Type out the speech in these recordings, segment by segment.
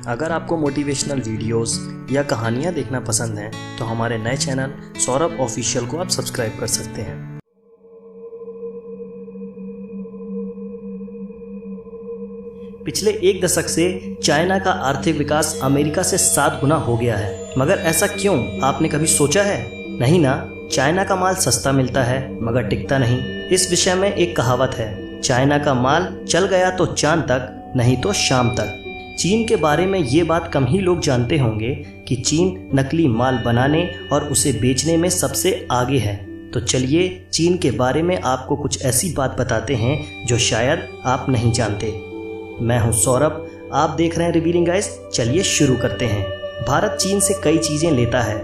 अगर आपको motivational videos या कहानियाँ देखना पसंद हैं तो हमारे नए चैनल सौरभ ऑफिशियल को आप सब्सक्राइब कर सकते हैं। पिछले एक दशक से चाइना का आर्थिक विकास अमेरिका से 7 गुना हो गया है। मगर ऐसा क्यों, आपने कभी सोचा है? नहीं ना। चाइना का माल सस्ता मिलता है मगर टिकता नहीं। इस विषय में एक कहावत है, चाइना का माल चल गया तो चांद तक, नहीं तो शाम तक। चीन के बारे में ये बात कम ही लोग जानते होंगे कि चीन नकली माल बनाने और उसे बेचने में सबसे आगे है। तो चलिए चीन के बारे में आपको कुछ ऐसी बात बताते हैं जो शायद आप नहीं जानते। मैं हूं सौरभ, आप देख रहे हैं रिवीलिंग गाइस। चलिए शुरू करते हैं। भारत चीन से कई चीज़ें लेता है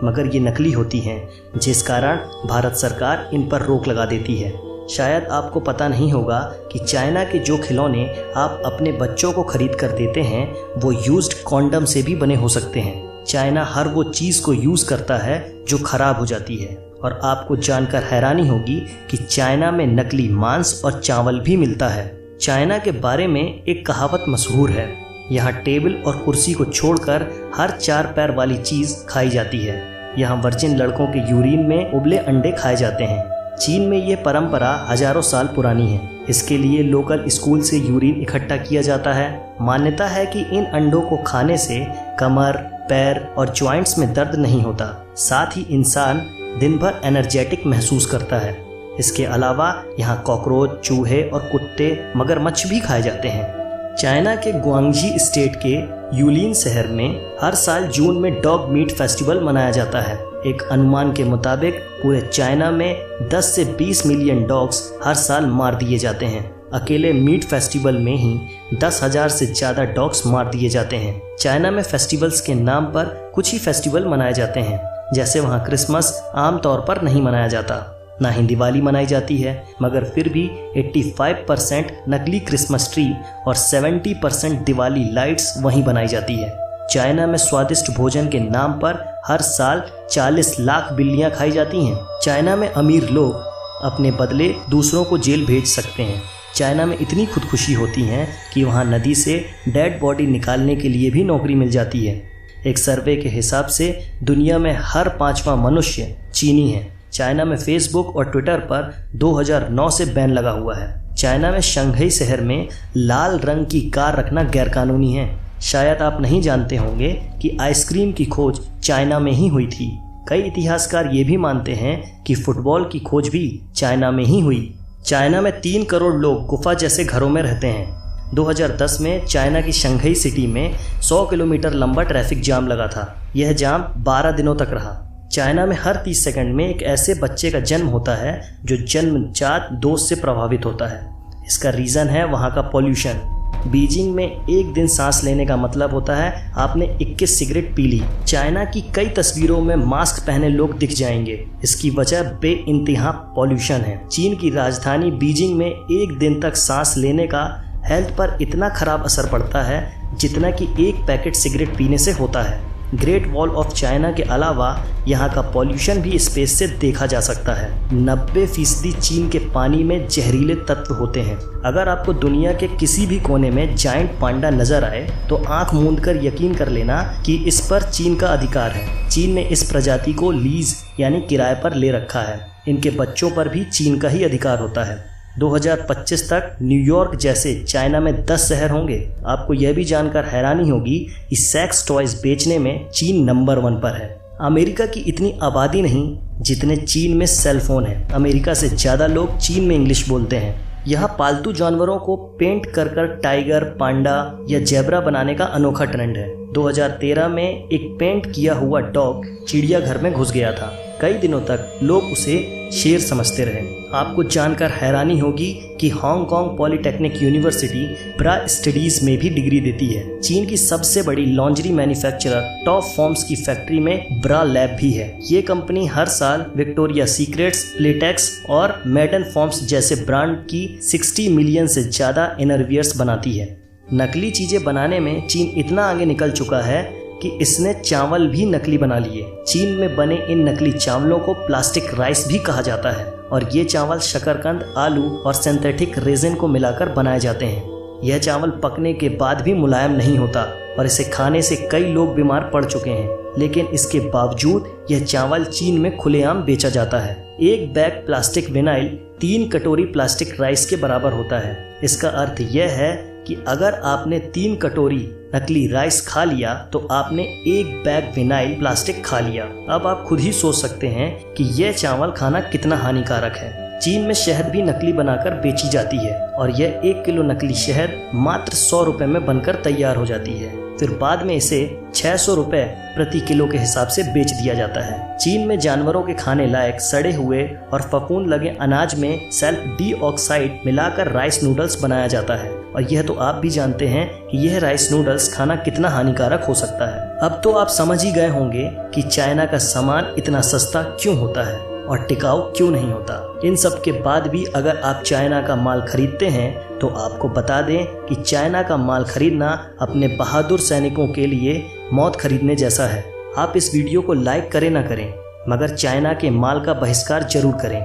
मगर ये नकली होती हैं, जिस कारण भारत सरकार इन पर रोक लगा देती है। शायद आपको पता नहीं होगा कि चाइना के जो खिलौने आप अपने बच्चों को खरीद कर देते हैं वो यूज्ड कॉन्डम से भी बने हो सकते हैं। चाइना हर वो चीज़ को यूज़ करता है जो खराब हो जाती है। और आपको जानकर हैरानी होगी कि चाइना में नकली मांस और चावल भी मिलता है। चाइना के बारे में एक कहावत मशहूर है, यहाँ टेबल और कुर्सी को छोड़कर हर 4 पैर वाली चीज़ खाई जाती है। यहाँ वर्जिन लड़कों के यूरिन में उबले अंडे खाए जाते हैं। चीन में ये परंपरा हजारों साल पुरानी है। इसके लिए लोकल स्कूल से यूरिन इकट्ठा किया जाता है। मान्यता है कि इन अंडों को खाने से कमर, पैर और जॉइंट्स में दर्द नहीं होता। साथ ही इंसान दिन भर एनर्जेटिक महसूस करता है। इसके अलावा यहाँ कॉकरोच, चूहे और कुत्ते, मगरमच्छ भी खाए जाते हैं। चाइना के ग्वांगजी स्टेट के यूलिन शहर में हर साल जून में डॉग मीट फेस्टिवल मनाया जाता है। एक अनुमान के मुताबिक पूरे चाइना में 10 से 20 मिलियन डॉग्स हर साल मार दिए जाते हैं। अकेले मीट फेस्टिवल में ही 10,000 से ज़्यादा डॉग्स मार दिए जाते हैं। चाइना में फेस्टिवल्स के नाम पर कुछ ही फेस्टिवल मनाए जाते हैं। जैसे वहाँ क्रिसमस आमतौर पर नहीं मनाया जाता, ना ही दिवाली मनाई जाती है, मगर फिर भी 85% नकली क्रिसमस ट्री और 70% दिवाली लाइट्स वहीं बनाई जाती है। चाइना में स्वादिष्ट भोजन के नाम पर हर साल 40 लाख बिल्लियां खाई जाती हैं। चाइना में अमीर लोग अपने बदले दूसरों को जेल भेज सकते हैं। चाइना में इतनी खुदकुशी होती हैं कि वहाँ नदी से डेड बॉडी निकालने के लिए भी नौकरी मिल जाती है। एक सर्वे के हिसाब से दुनिया में हर 5वां मनुष्य चीनी है। चाइना में फेसबुक और ट्विटर पर 2009 से बैन लगा हुआ है। चाइना में शंघाई शहर में लाल रंग की कार रखना गैरकानूनी है। शायद आप नहीं जानते होंगे कि आइसक्रीम की खोज चाइना में ही हुई थी। कई इतिहासकार ये भी मानते हैं कि फुटबॉल की खोज भी चाइना में ही हुई। चाइना में 3 करोड़ लोग गुफा जैसे घरों में रहते हैं। 2010 में चाइना की शंघाई सिटी में 100 किलोमीटर लंबा ट्रैफिक जाम लगा था। यह जाम 12 दिनों तक रहा। चाइना में हर 30 सेकंड में एक ऐसे बच्चे का जन्म होता है जो जन्मजात दोष से प्रभावित होता है। इसका रीज़न है वहाँ का पॉल्यूशन। बीजिंग में एक दिन सांस लेने का मतलब होता है आपने 21 सिगरेट पी ली। चाइना की कई तस्वीरों में मास्क पहने लोग दिख जाएंगे। इसकी वजह बेइंतहा पॉल्यूशन है। चीन की राजधानी बीजिंग में एक दिन तक सांस लेने का हेल्थ पर इतना खराब असर पड़ता है जितना कि एक पैकेट सिगरेट पीने से होता है। ग्रेट वॉल ऑफ चाइना के अलावा यहाँ का पॉल्यूशन भी स्पेस से देखा जा सकता है। 90% चीन के पानी में जहरीले तत्व होते हैं। अगर आपको दुनिया के किसी भी कोने में जायंट पांडा नजर आए तो आंख मूंद कर यकीन कर लेना कि इस पर चीन का अधिकार है। चीन ने इस प्रजाति को लीज यानी किराए पर ले रखा है। इनके बच्चों पर भी चीन का ही अधिकार होता है। 2025 तक न्यूयॉर्क जैसे चाइना में 10 शहर होंगे। आपको यह भी जानकर हैरानी होगी कि सेक्स टॉयज बेचने में चीन नंबर 1 पर है। अमेरिका की इतनी आबादी नहीं जितने चीन में सेल फोन है। अमेरिका से ज़्यादा लोग चीन में इंग्लिश बोलते हैं। यहाँ पालतू जानवरों को पेंट कर कर टाइगर, पांडा या जेब्रा बनाने का अनोखा ट्रेंड है। 2013 में एक पेंट किया हुआ डॉग चिड़ियाघर में घुस गया था। कई दिनों तक लोग उसे शेर समझते रहे। आपको जानकर हैरानी होगी कि हांगकांग पॉलिटेक्निक यूनिवर्सिटी ब्रा स्टडीज में भी डिग्री देती है। चीन की सबसे बड़ी लॉन्ड्री मैन्युफैक्चरर टॉप फॉर्म्स की फैक्ट्री में ब्रा लैब भी है। ये कंपनी हर साल विक्टोरिया सीक्रेट्स, प्लेटेक्स और मेडन फॉर्म्स जैसे ब्रांड की 60 मिलियन से ज़्यादा इनरवियर्स बनाती है। नकली चीज़ें बनाने में चीन इतना आगे निकल चुका है कि इसने चावल भी नकली बना लिए। चीन में बने इन नकली चावलों को प्लास्टिक राइस भी कहा जाता है और ये चावल शकरकंद, आलू और सिंथेटिक रेजिन को मिलाकर बनाए जाते हैं। यह चावल पकने के बाद भी मुलायम नहीं होता और इसे खाने से कई लोग बीमार पड़ चुके हैं, लेकिन इसके बावजूद यह चावल चीन में खुलेआम बेचा जाता है। एक बैग प्लास्टिक विनाइल 3 कटोरी प्लास्टिक राइस के बराबर होता है। इसका अर्थ यह है कि अगर आपने 3 कटोरी नकली राइस खा लिया तो आपने 1 बैग विनाइल प्लास्टिक खा लिया। अब आप खुद ही सोच सकते हैं कि यह चावल खाना कितना हानिकारक है। चीन में शहद भी नकली बनाकर बेची जाती है और यह 1 किलो नकली शहद मात्र 100 रुपए में बनकर तैयार हो जाती है। फिर बाद में इसे 600 रुपए प्रति किलो के हिसाब से बेच दिया जाता है। चीन में जानवरों के खाने लायक सड़े हुए और फफूंद लगे अनाज में सल्फर डाइऑक्साइड मिलाकर राइस नूडल्स बनाया जाता है और यह तो आप भी जानते हैं कि यह राइस नूडल्स खाना कितना हानिकारक हो सकता है। अब तो आप समझ ही गए होंगे कि चाइना का सामान इतना सस्ता क्यों होता है और टिकाऊ क्यों नहीं होता। इन सब के बाद भी अगर आप चाइना का माल खरीदते हैं तो आपको बता दें कि चाइना का माल खरीदना अपने बहादुर सैनिकों के लिए मौत खरीदने जैसा है। आप इस वीडियो को लाइक करें ना करें, मगर चाइना के माल का बहिष्कार जरूर करें।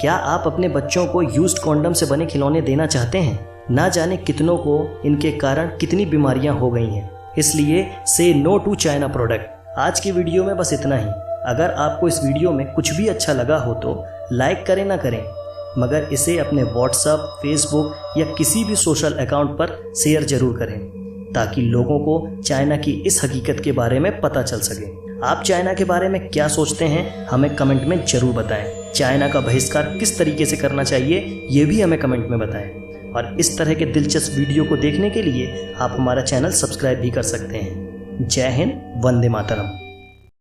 क्या आप अपने बच्चों को यूज्ड कॉन्डम से बने खिलौने देना चाहते हैं? ना जाने कितनों को इनके कारण कितनी बीमारियां हो गई हैं। इसलिए से नो टू चाइना प्रोडक्ट। आज की वीडियो में बस इतना ही। अगर आपको इस वीडियो में कुछ भी अच्छा लगा हो तो लाइक करें ना करें, मगर इसे अपने व्हाट्सएप, फेसबुक या किसी भी सोशल अकाउंट पर शेयर जरूर करें ताकि लोगों को चाइना की इस हकीकत के बारे में पता चल सके। आप चाइना के बारे में क्या सोचते हैं हमें कमेंट में जरूर बताएं। चाइना का बहिष्कार किस तरीके से करना चाहिए ये भी हमें कमेंट में बताएं। और इस तरह के दिलचस्प वीडियो को देखने के लिए आप हमारा चैनल सब्सक्राइब भी कर सकते हैं। जय हिंद, वंदे मातरम।